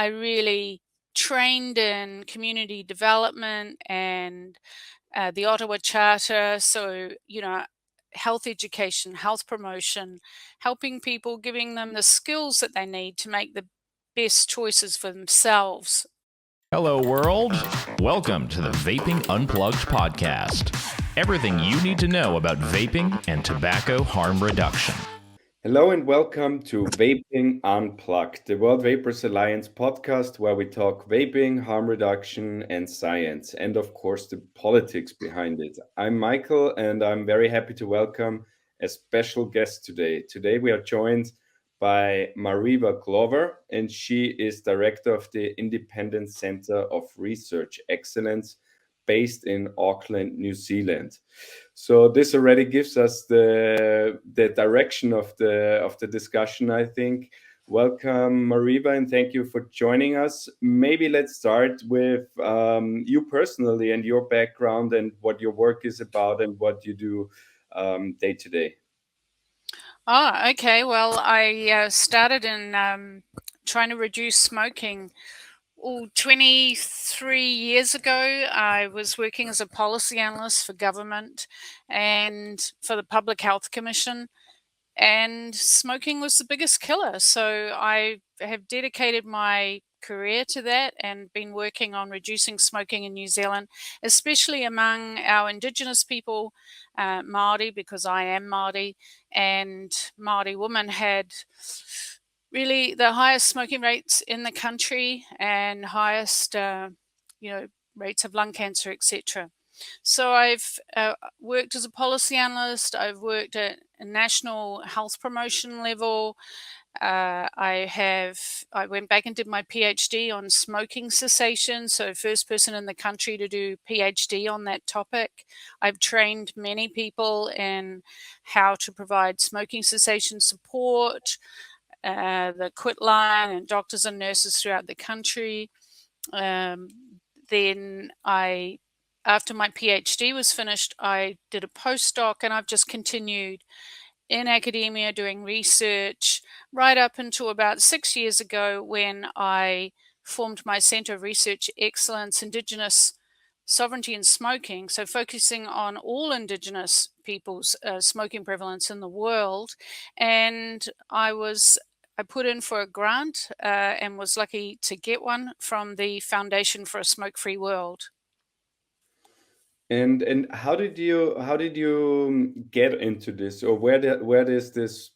I really trained in community development and the Ottawa Charter. So, health education, health promotion, helping people, giving them the skills that they need to make the best choices for themselves. Hello, world. Welcome to the Vaping Unplugged Podcast. Everything you need to know about vaping and tobacco harm reduction. Hello and welcome to Vaping Unplugged, the World Vapers Alliance podcast where we talk vaping, harm reduction, and science, and of course the politics behind it. I'm Michael and I'm very happy to welcome a special guest today. Today we are joined by Marewa Glover, and she is director of the Independent Centre of Research Excellence based in Auckland, New Zealand. So this already gives us the direction of the discussion, I think. Welcome, Marewa, and thank you for joining us. Maybe let's start with you personally and your background and what your work is about and what you do day to day. Oh, okay. Well, I started in trying to reduce smoking 23 years ago. I was working as a policy analyst for government and for the Public Health Commission, and smoking was the biggest killer. So I have dedicated my career to that and been working on reducing smoking in New Zealand, especially among our Indigenous people, Māori, because I am Māori, and Māori women had really the highest smoking rates in the country and highest, rates of lung cancer, etc. So I've worked as a policy analyst. I've worked at a national health promotion level. I went back and did my PhD on smoking cessation. So first person in the country to do PhD on that topic. I've trained many people in how to provide smoking cessation support, the quit line, and doctors and nurses throughout the country. Then after my PhD was finished, I did a postdoc, and I've just continued in academia doing research right up until about 6 years ago when I formed my Centre of Research Excellence, Indigenous Sovereignty and Smoking, so focusing on all Indigenous people's smoking prevalence in the world. And I put in for a grant and was lucky to get one from the Foundation for a Smoke-Free World. And how did you get into this, or where does this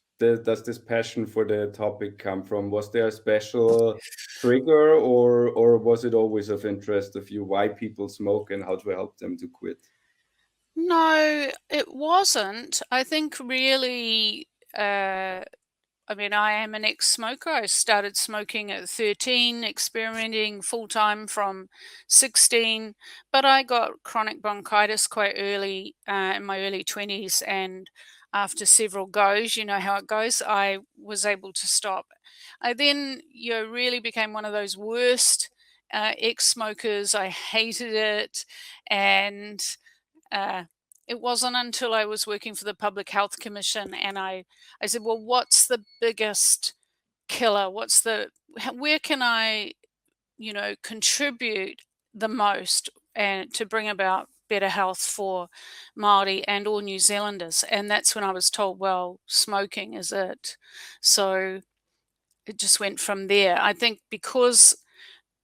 passion for the topic come from? Was there a special trigger, or was it always of interest of you why people smoke and how to help them to quit? No, it wasn't. I think really, I am an ex-smoker. I started smoking at 13, experimenting full-time from 16, but I got chronic bronchitis quite early in my early 20s, and after several goes, you know how it goes, I was able to stop. I then, really became one of those worst ex-smokers. I hated it, and it wasn't until I was working for the Public Health Commission and I said, well, what's the biggest killer? Where can I, contribute the most and to bring about better health for Māori and all New Zealanders? And that's when I was told, well, smoking is it. So it just went from there. I think because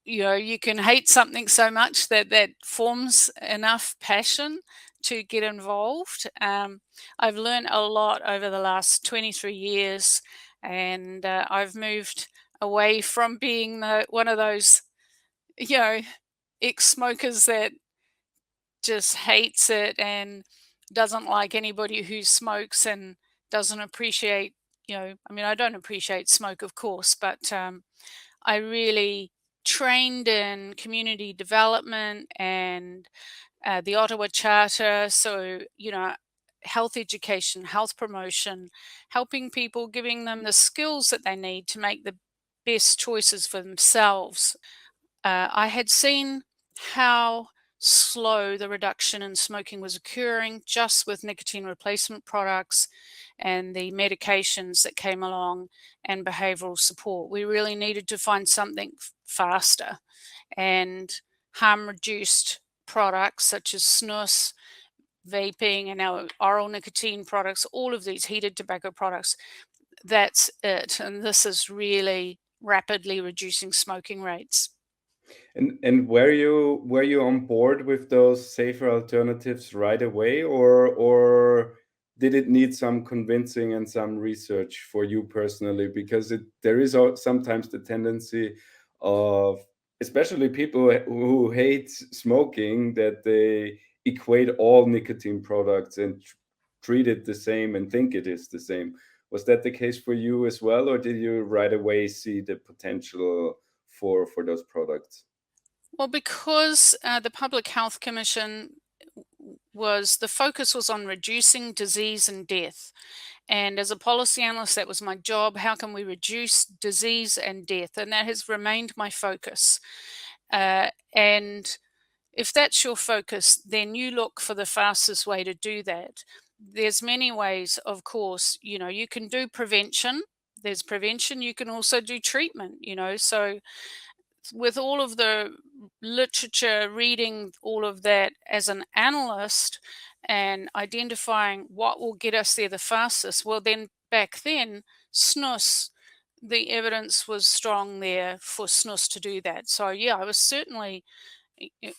you can hate something so much that forms enough passion to get involved. I've learned a lot over the last 23 years, and I've moved away from being one of those, ex-smokers that just hates it and doesn't like anybody who smokes and doesn't appreciate, I don't appreciate smoke, of course, but I really trained in community development and the Ottawa Charter. So, health education, health promotion, helping people, giving them the skills that they need to make the best choices for themselves. I had seen how slow the reduction in smoking was occurring just with nicotine replacement products and the medications that came along and behavioral support. We really needed to find something faster, and harm-reduced products such as snus, vaping, and our oral nicotine products, all of these heated tobacco products, that's it. And this is really rapidly reducing smoking rates. And were you on board with those safer alternatives right away, or did it need some convincing and some research for you personally? Because there is sometimes the tendency of, especially people who hate smoking, that they equate all nicotine products and treat it the same and think it is the same. Was that the case for you as well, or did you right away see the potential for those products? Well, because the Public Health Commission the focus was on reducing disease and death. And as a policy analyst, that was my job. How can we reduce disease and death? And that has remained my focus. And if that's your focus, then you look for the fastest way to do that. There's many ways, of course. You can do prevention. There's prevention. You can also do treatment, so with all of the literature, reading all of that as an analyst and identifying what will get us there the fastest, well, then back then, snus, the evidence was strong there for snus to do that. So, yeah, I was certainly,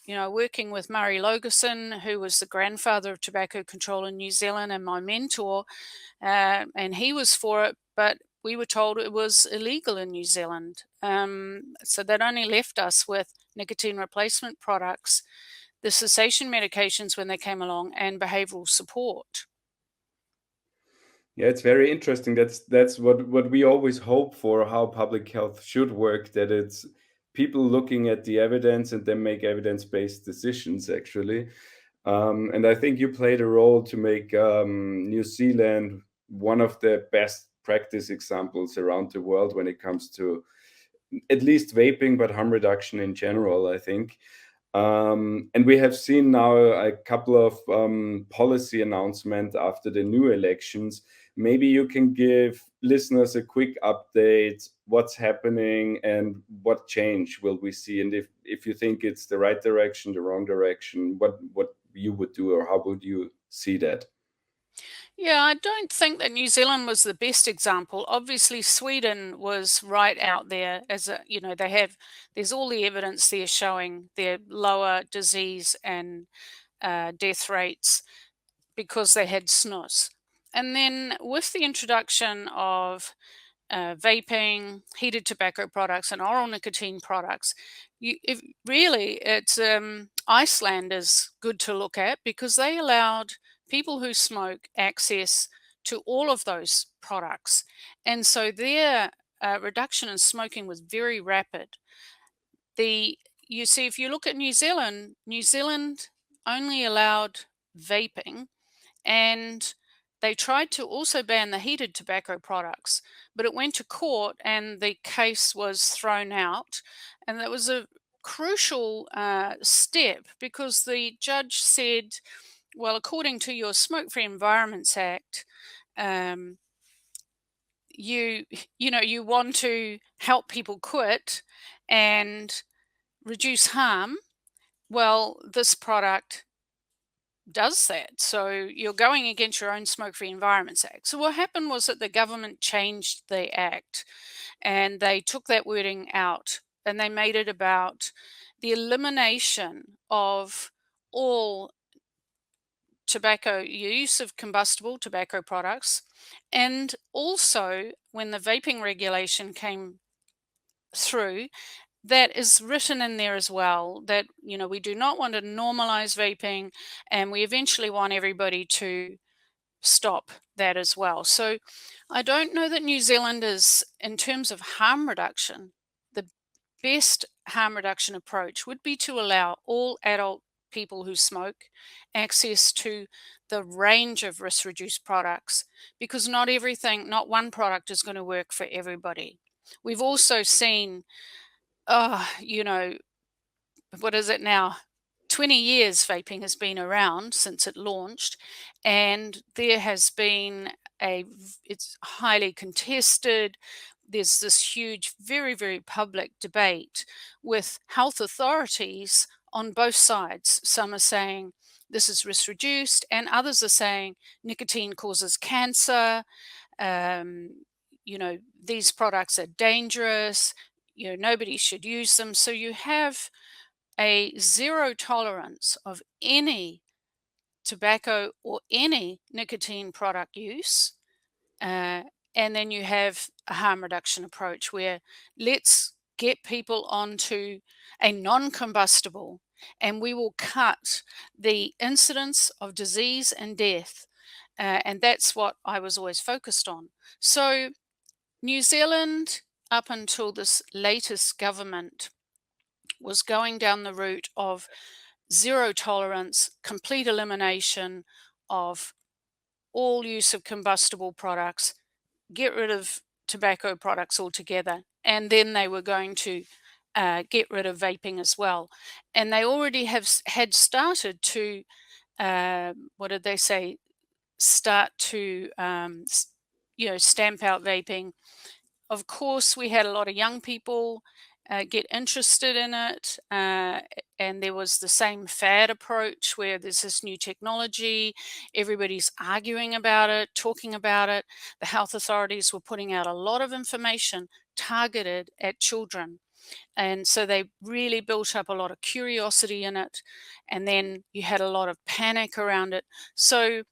working with Murray Logerson, who was the grandfather of tobacco control in New Zealand and my mentor, and he was for it, but we were told it was illegal in New Zealand. So that only left us with nicotine replacement products, the cessation medications when they came along, and behavioral support. Yeah, it's very interesting. That's what we always hope for, how public health should work, that it's people looking at the evidence and then make evidence-based decisions, actually. And I think you played a role to make New Zealand one of the best practice examples around the world when it comes to at least vaping, but harm reduction in general, I think. And we have seen now a couple of policy announcements after the new elections. Maybe you can give listeners a quick update, what's happening and what change will we see, and if you think it's the right direction, the wrong direction, what you would do, or how would you see that? Yeah, I don't think that New Zealand was the best example. Obviously, Sweden was right out there there's all the evidence there showing their lower disease and death rates because they had snus. And then with the introduction of vaping, heated tobacco products, and oral nicotine products, it's Iceland is good to look at because they allowed people who smoke access to all of those products, and so their reduction in smoking was very rapid. If you look at New Zealand only allowed vaping, and they tried to also ban the heated tobacco products, but it went to court and the case was thrown out. And that was a crucial step because the judge said, well, according to your Smoke Free Environments Act, you want to help people quit and reduce harm. Well, this product does that. So you're going against your own Smoke Free Environments Act. So what happened was that the government changed the act and they took that wording out and they made it about the elimination of all use of combustible tobacco products. And also when the vaping regulation came through, that is written in there as well, that we do not want to normalize vaping, and we eventually want everybody to stop that as well. So I don't know that New Zealand is, in terms of harm reduction, the best harm reduction approach would be to allow all adult people who smoke access to the range of risk reduced products, because not one product is going to work for everybody. We've also seen what is it now? 20 years vaping has been around since it launched, and there has been it's highly contested. There's this huge, very, very public debate with health authorities on both sides. Some are saying this is risk reduced, and others are saying nicotine causes cancer. These products are dangerous. Nobody should use them. So you have a zero tolerance of any tobacco or any nicotine product use. And then you have a harm reduction approach where let's get people onto a non-combustible, and we will cut the incidence of disease and death. And that's what I was always focused on. So New Zealand, up until this latest government, was going down the route of zero tolerance, complete elimination of all use of combustible products, get rid of tobacco products altogether, and then they were going to get rid of vaping as well. And they already had started to, what did they say, start to, stamp out vaping. Of course, we had a lot of young people get interested in it, and there was the same fad approach where there's this new technology, everybody's arguing about it, talking about it. The health authorities were putting out a lot of information targeted at children, and so they really built up a lot of curiosity in it, and then you had a lot of panic around it. So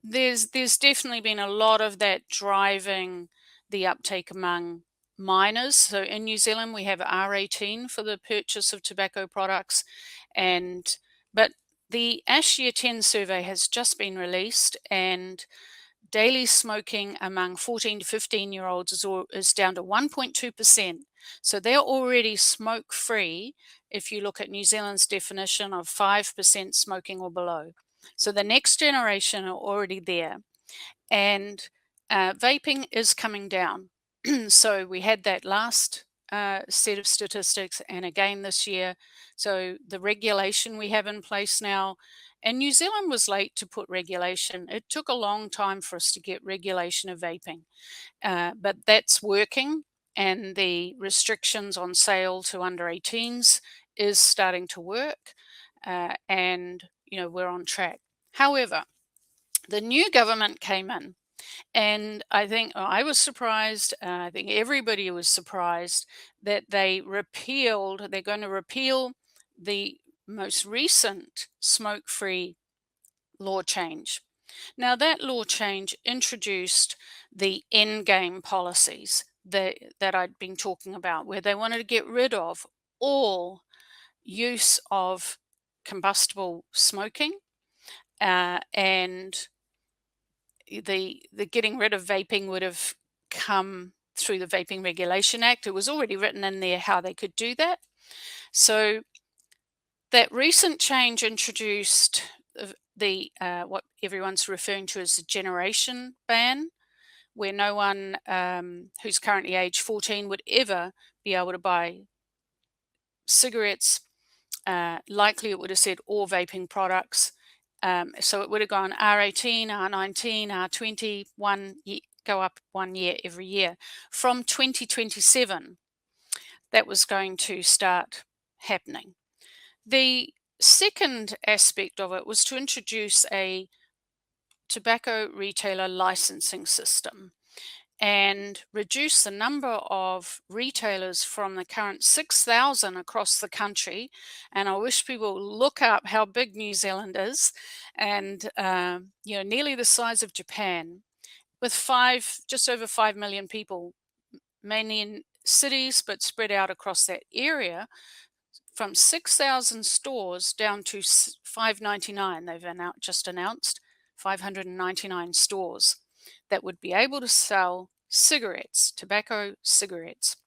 there's definitely been a lot of that driving the uptake among minors. So in New Zealand, we have R18 for the purchase of tobacco products, but the ASH Year 10 survey has just been released, and daily smoking among 14 to 15-year-olds is down to 1.2%. So they're already smoke-free if you look at New Zealand's definition of 5% smoking or below. So the next generation are already there. And vaping is coming down. So we had that last set of statistics, and again this year. So the regulation we have in place now, and New Zealand was late to put regulation. It took a long time for us to get regulation of vaping, but that's working, and the restrictions on sale to under 18s is starting to work, and we're on track. However, the new government came in, and I think I was surprised. I think everybody was surprised that they're going to repeal the most recent smoke-free law change. Now, that law change introduced the endgame policies that I'd been talking about, where they wanted to get rid of all use of combustible smoking, and the getting rid of vaping would have come through the Vaping Regulation Act. It was already written in there how they could do that. So that recent change introduced the what everyone's referring to as the generation ban, where no one who's currently age 14 would ever be able to buy cigarettes. Likely it would have said all vaping products. So it would have gone R18, R19, R20, go up 1 year every year. From 2027, that was going to start happening. The second aspect of it was to introduce a tobacco retailer licensing system and reduce the number of retailers from the current 6,000 across the country. And I wish people look up how big New Zealand is, and nearly the size of Japan, with just over 5 million people, mainly in cities, but spread out across that area. From 6,000 stores down to 599, they've just announced 599 stores that would be able to sell cigarettes, tobacco cigarettes.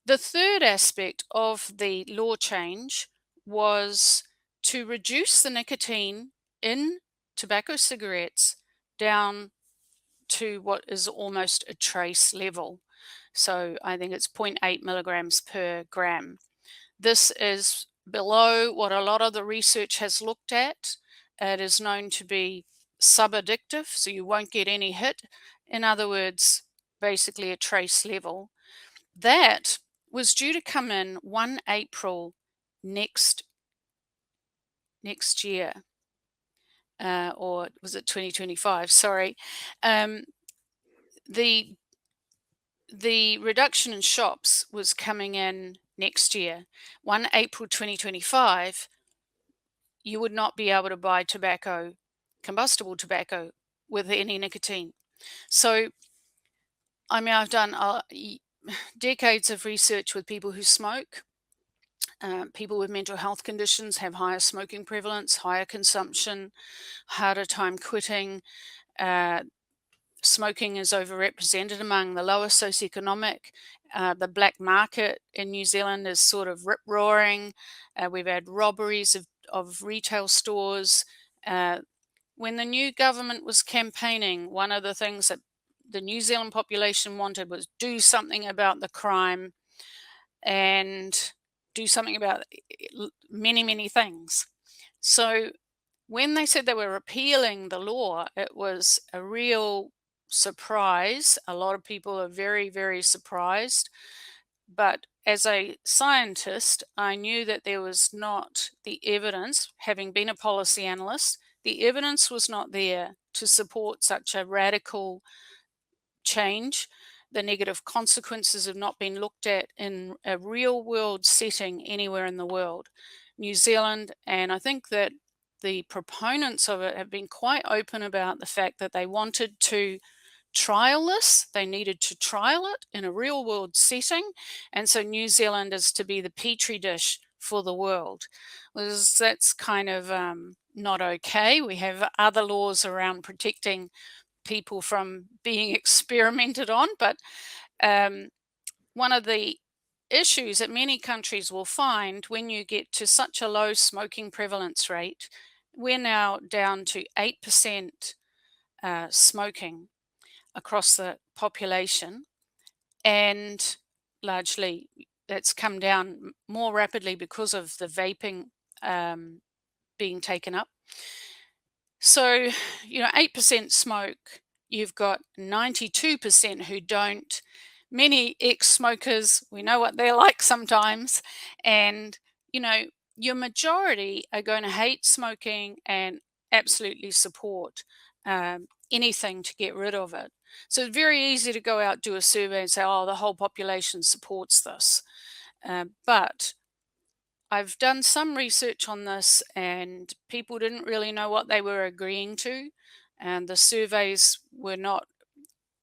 The third aspect of the law change was to reduce the nicotine in tobacco cigarettes down to what is almost a trace level. So I think it's 0.8 milligrams per gram. This is below what a lot of the research has looked at. It is known to be subaddictive, so you won't get any hit. In other words, basically a trace level. That was due to come in 1 April next year, or was it 2025? Sorry. The reduction in shops was coming in next year. 1 April 2025, you would not be able to buy tobacco, combustible tobacco, with any nicotine. So, I mean, I've done decades of research with people who smoke. People with mental health conditions have higher smoking prevalence, higher consumption, harder time quitting. Smoking is overrepresented among the lower socioeconomic. The black market in New Zealand is sort of rip-roaring. We've had robberies of retail stores. When the new government was campaigning, one of the things that the New Zealand population wanted was do something about the crime and do something about many, many things. So when they said they were repealing the law, it was a real surprise. A lot of people are very, very surprised. But as a scientist, I knew that there was not the evidence, having been a policy analyst, the evidence was not there to support such a radical change. The negative consequences have not been looked at in a real world setting anywhere in the world. New Zealand, and I think that the proponents of it have been quite open about the fact that they wanted to trial this. They needed to trial it in a real world setting. And so New Zealand is to be the petri dish for the world. That's kind of not okay. We have other laws around protecting people from being experimented on. But one of the issues that many countries will find when you get to such a low smoking prevalence rate, we're now down to 8% smoking across the population, and largely that's come down more rapidly because of the vaping being taken up. So, 8% smoke, you've got 92% who don't. Many ex-smokers, we know what they're like sometimes, and your majority are going to hate smoking and absolutely support anything to get rid of it. So it's very easy to go out, do a survey and say, oh, the whole population supports this. But I've done some research on this, and people didn't really know what they were agreeing to. And the surveys were not,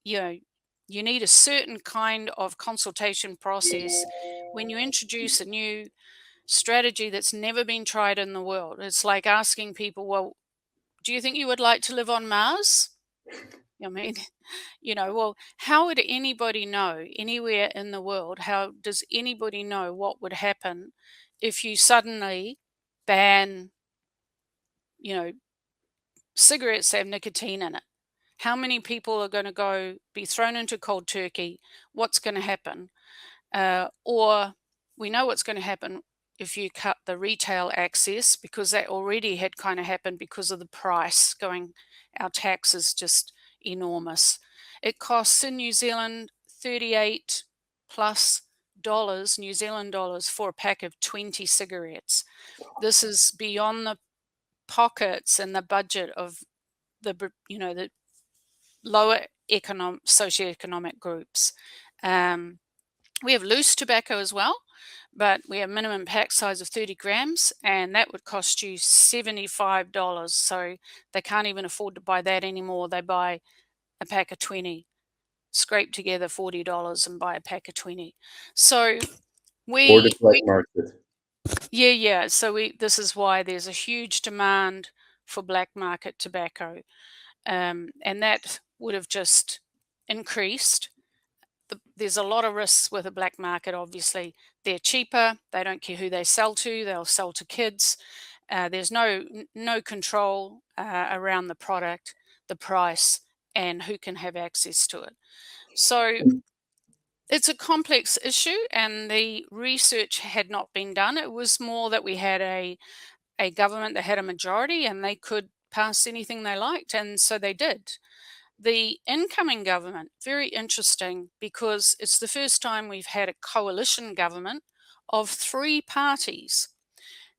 you need a certain kind of consultation process when you introduce a new strategy that's never been tried in the world. It's like asking people, well, do you think you would like to live on Mars? I mean, well, how would anybody know anywhere in the world? How does anybody know what would happen if you suddenly ban, cigarettes that have nicotine in it? How many people are going to be thrown into cold turkey? What's going to happen? Or we know what's going to happen if you cut the retail access, because that already had kind of happened because of the price going. Our tax is just enormous. It costs in New Zealand 38 plus dollars, New Zealand dollars, for a pack of 20 cigarettes. This is beyond the pockets and the budget of the lower socioeconomic groups. We have loose tobacco as well, but we have minimum pack size of 30 grams, and that would cost you $75. So they can't even afford to buy that anymore. They buy a pack of 20, scrape together $40 and buy a pack of 20. So Or the black market. Yeah. So this is why there's a huge demand for black market tobacco. And that would have just increased. There's a lot of risks with a black market, obviously. They're cheaper. They don't care who they sell to. They'll sell to kids. There's no control around the product, the price, and who can have access to it. So It's a complex issue, and the research had not been done. It was more that we had a government that had a majority and they could pass anything they liked, and so they did. The incoming government, very interesting, because it's the first time we've had a coalition government of 3 parties.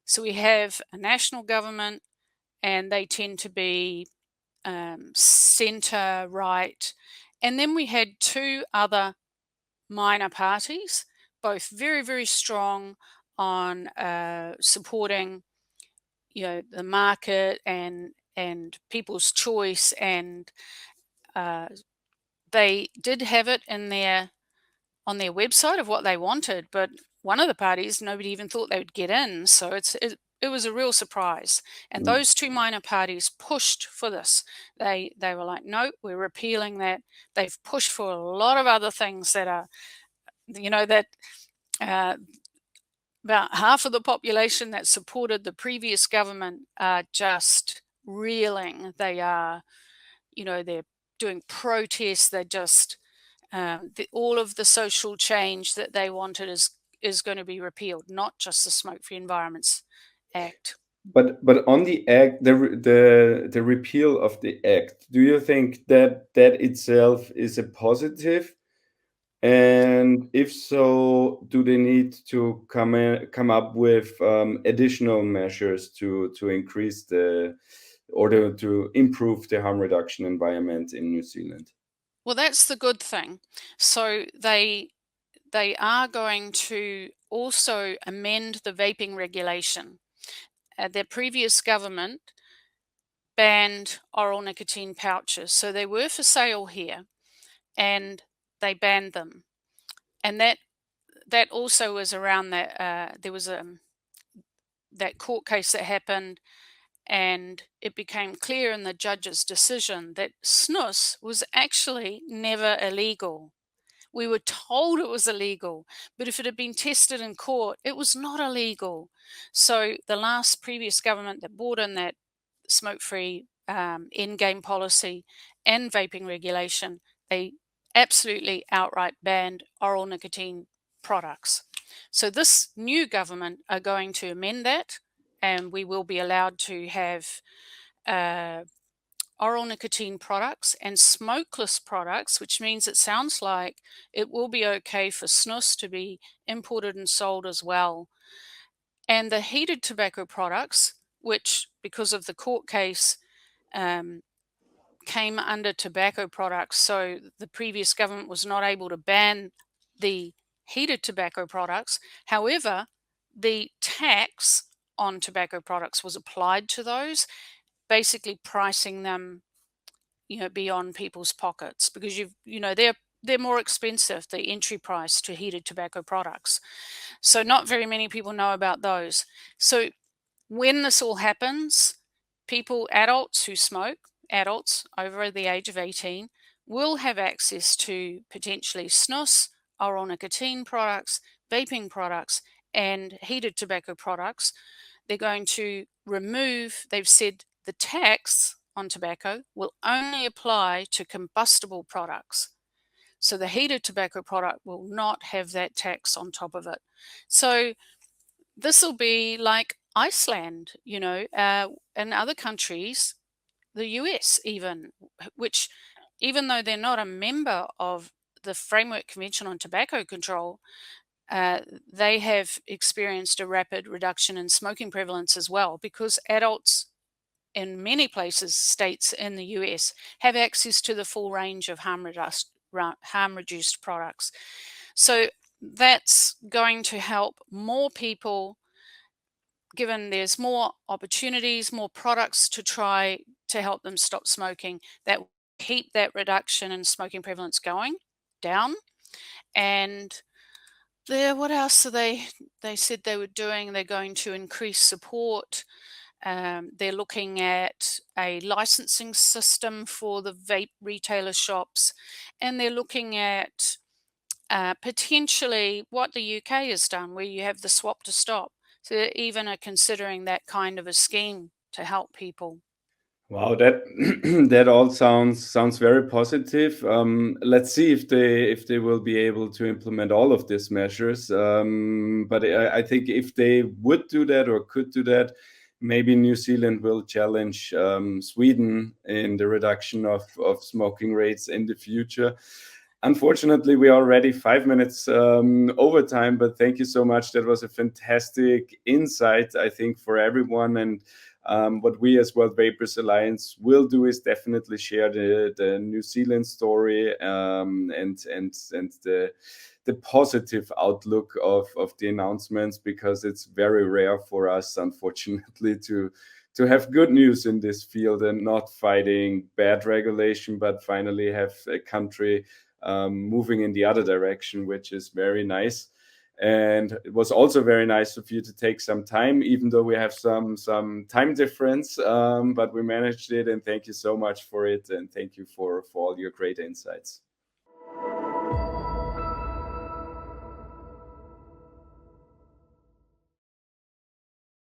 So we have a national government, and they tend to be centre right. And then we had 2 other minor parties, both very, very strong on supporting, the market and people's choice, and they did have it on their website of what they wanted, but one of the parties, nobody even thought they would get in. So it was a real surprise. And those 2 minor parties pushed for this. They were like, no, we're repealing that. They've pushed for a lot of other things that are, that about half of the population that supported the previous government are just reeling. They are, they're doing protests. They're just all of the social change that they wanted is going to be repealed, not just the Smoke Free Environments Act. But on the act, the repeal of the act, do you think that itself is a positive? And if so, do they need to come up with additional measures to increase to improve the harm reduction environment in New Zealand? Well, that's the good thing. So they are going to also amend the vaping regulation. Their previous government banned oral nicotine pouches. So they were for sale here, and they banned them. And that also was around that there was that court case that happened, and it became clear in the judge's decision that snus was actually never illegal. We were told it was illegal, but if it had been tested in court, it was not illegal. So the previous government that brought in that smoke-free end-game policy and vaping regulation, they absolutely outright banned oral nicotine products. So this new government are going to amend that, and we will be allowed to have oral nicotine products and smokeless products, which means it sounds like it will be okay for snus to be imported and sold as well. And the heated tobacco products, which because of the court case came under tobacco products, so the previous government was not able to ban the heated tobacco products. However, the tax on tobacco products was applied to those, basically pricing them, beyond people's pockets, because they're more expensive, the entry price to heated tobacco products. So not very many people know about those. So when this all happens, adults who smoke, adults over the age of 18, will have access to potentially snus, oral nicotine products, vaping products, and heated tobacco products. They're going to remove, they've said, the tax on tobacco will only apply to combustible products. So the heated tobacco product will not have that tax on top of it. So this will be like Iceland, and other countries, the US even, which even though they're not a member of the Framework Convention on Tobacco Control, they have experienced a rapid reduction in smoking prevalence as well, because adults in many places, states in the US, have access to the full range of harm-reduced products. So that's going to help more people, given there's more opportunities, more products to try to help them stop smoking, that will keep that reduction in smoking prevalence going down. And what else are they said they were doing? They're going to increase support. They're looking at a licensing system for the vape retailer shops, and they're looking at potentially what the UK has done, where you have the swap to stop. So they even are considering that kind of a scheme to help people. Wow, that that all sounds very positive. Let's see if they will be able to implement all of these measures. But I think if they would do that or could do that, maybe New Zealand will challenge Sweden in the reduction of smoking rates in the future. Unfortunately, we are already 5 minutes over time, but thank you so much. That was a fantastic insight, I think, for everyone. And what we as World Vapers Alliance will do is definitely share the New Zealand story and the positive outlook of the announcements, because it's very rare for us, unfortunately, to have good news in this field and not fighting bad regulation, but finally have a country moving in the other direction, which is very nice. And it was also very nice of you to take some time, even though we have some time difference, but we managed it. And thank you so much for it, and thank you for all your great insights.